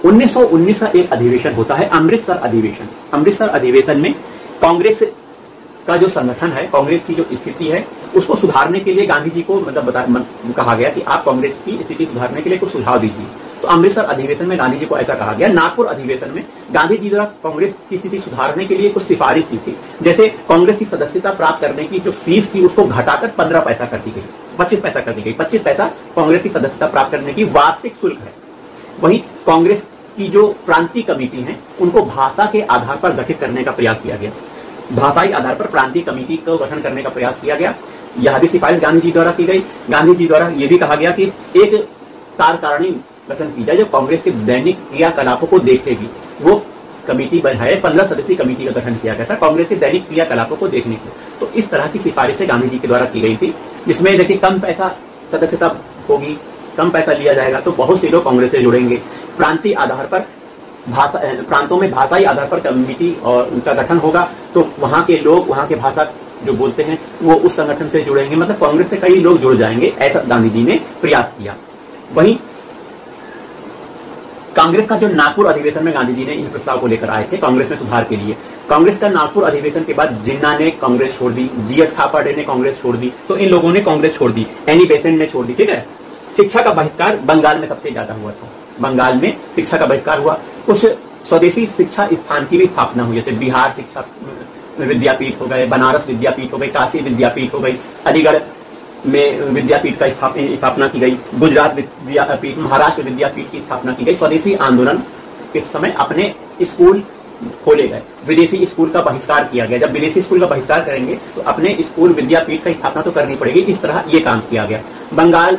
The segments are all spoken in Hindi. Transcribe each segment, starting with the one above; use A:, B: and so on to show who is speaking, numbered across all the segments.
A: 1919 का एक अधिवेशन होता है, अमृतसर अधिवेशन। अमृतसर अधिवेशन में कांग्रेस का जो संगठन है, कांग्रेस की जो स्थिति है, उसको सुधारने के लिए गांधी जी को कहा गया कि आप कांग्रेस की स्थिति सुधारने के लिए कुछ सुझाव दीजिए। तो अमृतसर अधिवेशन में गांधी जी को ऐसा कहा गया। नागपुर अधिवेशन में गांधी जी द्वारा कांग्रेस की स्थिति सुधारने के लिए कुछ सिफारिश की थी, जैसे कांग्रेस की सदस्यता प्राप्त करने की जो फीस थी उसको घटाकर 15 पैसा कर दी गई, 25 पैसा कर दी गई। 25 पैसा कांग्रेस की सदस्यता प्राप्त करने की वार्षिक शुल्क है। वहीं कांग्रेस की जो प्रांतीय कमेटी है उनको भाषा के आधार पर गठित करने का प्रयास किया गया। भाषाई आधार पर प्रांतीय कमेटी को गठन करने का प्रयास किया गया। यह भी सिफारिश गांधी जी द्वारा की गई। गांधी जी द्वारा यह भी कहा गया कि एक कार्यकारिणी गठन की जाए जो कांग्रेस के दैनिक क्रियाकलापों को देखेगी। वो कमेटी बनाए, 15 सदस्यीय कमेटी का गठन किया गया था कांग्रेस के दैनिक क्रियाकलापों को देखने के। तो इस तरह की सिफारिशें गांधी जी के द्वारा की गई थी, जिसमें देखिए कम पैसा सदस्यता होगी, कम पैसा लिया जाएगा तो बहुत से लोग कांग्रेस से जुड़ेंगे। प्रांतीय आधार पर प्रांतों में भाषाई आधार पर कमेटी और उनका गठन होगा तो वहां के लोग, वहां के भाषा जो बोलते हैं वो उस संगठन से जुड़ेंगे, मतलब कांग्रेस से कई लोग जुड़ जाएंगे, ऐसा गांधी जी ने प्रयास किया। वहीं कांग्रेस का जो नागपुर अधिवेशन में गांधी जी ने इन प्रस्ताव को लेकर आए थे कांग्रेस में सुधार के लिए। कांग्रेस का नागपुर अधिवेशन के बाद जिन्ना ने कांग्रेस छोड़ दी, जीएस खापर्डे ने कांग्रेस छोड़ दी, तो इन लोगों ने कांग्रेस छोड़ दी, एनी बेसेंट ने छोड़ दी। ठीक है। शिक्षा का बहिष्कार बंगाल में सबसे ज्यादा हुआ था। बंगाल में शिक्षा का बहिष्कार हुआ। कुछ स्वदेशी शिक्षा स्थान की भी स्थापना हुई, जैसे बिहार शिक्षा विद्यापीठ हो गए, बनारस विद्यापीठ हो गई, काशी विद्यापीठ हो गई, अलीगढ़ में विद्यापीठ का स्थापना की गई, गुजरात विद्यापीठ, महाराष्ट्र विद्यापीठ की स्थापना की गई। स्वदेशी आंदोलन के समय अपने स्कूल खोले गए, विदेशी स्कूल का बहिष्कार किया गया। जब विदेशी स्कूल का बहिष्कार करेंगे तो अपने स्कूल विद्यापीठ का स्थापना तो करनी पड़ेगी। इस तरह ये काम किया गया। बंगाल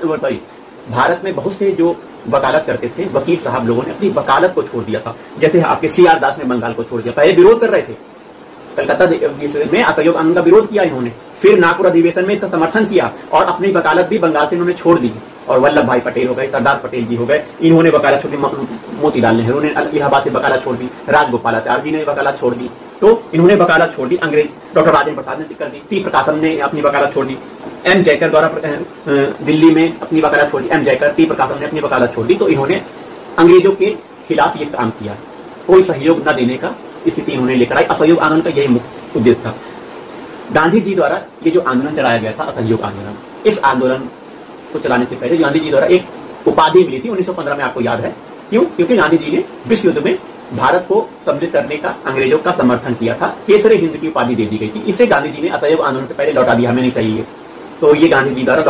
A: भारत में बहुत से जो वकालत करते थे वकील साहब लोगों ने अपनी वकालत को छोड़ दिया था, जैसे आपके सीआर दास ने बंगाल को छोड़ दिया। पहले विरोध कर रहे थे, कलकत्ता में असहयोग आंदोलन का विरोध किया इन्होंने, फिर नागपुर अधिवेशन में इसका समर्थन किया और अपनी वकालत भी बंगाल से इन्होंने छोड़ दी। और वल्लभ भाई पटेल हो गए, सरदार पटेल जी हो गए, इन्होंने वकालत छोड़ दी। मोतीलाल नेहरू ने इलाहाबाद से वकालत छोड़ दी, राजगोपालाचार्य जी ने वकालत छोड़ दी, तो इन्होंने वकालत छोड़ दी। अंग्रेज डॉक्टर राजेंद्र प्रसाद ने कर दी, टी प्रकाशम ने अपनी वकालत छोड़ दी, एम जयकर द्वारा दिल्ली में अपनी वकालत छोड़ दी, एम जयकर, टी प्रकाशम ने अपनी वकालत छोड़ दी। तो इन्होंने अंग्रेजों के खिलाफ ये काम किया, कोई सहयोग न देने का स्थिति इन्होंने लेकर आई। असहयोग आंदोलन का यही मुख्य उद्देश्य था। गांधी जी द्वारा ये जो आंदोलन चलाया गया था असहयोग आंदोलन, इस आंदोलन को चलाने से पहले गांधी जी द्वारा एक उपाधि मिली थी 1915 में, आपको याद है क्यों? क्योंकि गांधी जी ने विश्व युद्ध में भारत को सम्मिलित करने का अंग्रेजों का समर्थन किया था। केसरे हिंद की उपाधि दे दी गई थी। इसे गांधी जी ने असहयोग आंदोलन से पहले लौटा दिया, हमें नहीं चाहिए, तो ये गांधी जी द्वारा